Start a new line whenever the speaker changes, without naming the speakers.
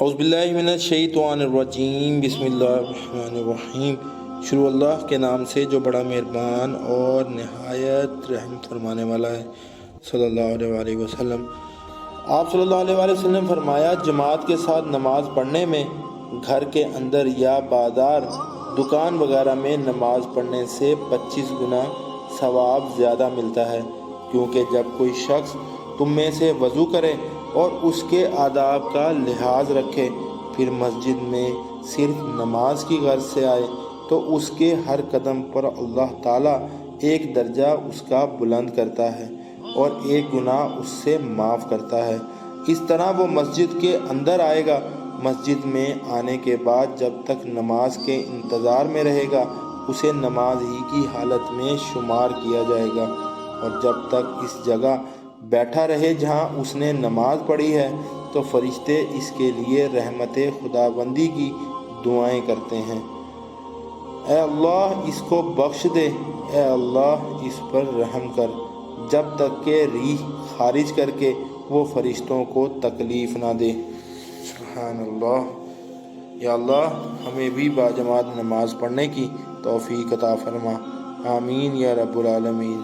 اعوذ باللہ من الشیطان الرجیم، بسم اللہ الرحمن الرحیم۔ شروع اللہ کے نام سے جو بڑا مہربان اور نہایت رحم فرمانے والا ہے۔ صلی اللہ علیہ وآلہ وسلم۔ آپ صلی اللہ علیہ وآلہ وسلم فرمایا، جماعت کے ساتھ نماز پڑھنے میں گھر کے اندر یا بازار، دکان وغیرہ میں نماز پڑھنے سے 25 گنا ثواب زیادہ ملتا ہے، کیونکہ جب کوئی شخص تم میں سے وضو کرے اور اس کے آداب کا لحاظ رکھے، پھر مسجد میں صرف نماز کی غرض سے آئے، تو اس کے ہر قدم پر اللہ تعالیٰ ایک درجہ اس کا بلند کرتا ہے اور ایک گناہ اس سے معاف کرتا ہے۔ اس طرح وہ مسجد کے اندر آئے گا، مسجد میں آنے کے بعد جب تک نماز کے انتظار میں رہے گا، اسے نماز ہی کی حالت میں شمار کیا جائے گا، اور جب تک اس جگہ بیٹھا رہے جہاں اس نے نماز پڑھی ہے، تو فرشتے اس کے لیے رحمت خداوندی کی دعائیں کرتے ہیں۔ اے اللہ اس کو بخش دے، اے اللہ اس پر رحم کر، جب تک کہ ریح خارج کر کے وہ فرشتوں کو تکلیف نہ دے۔ سبحان اللہ۔ یا اللہ ہمیں بھی باجماعت نماز پڑھنے کی توفیق عطا فرما، آمین یا رب العالمین۔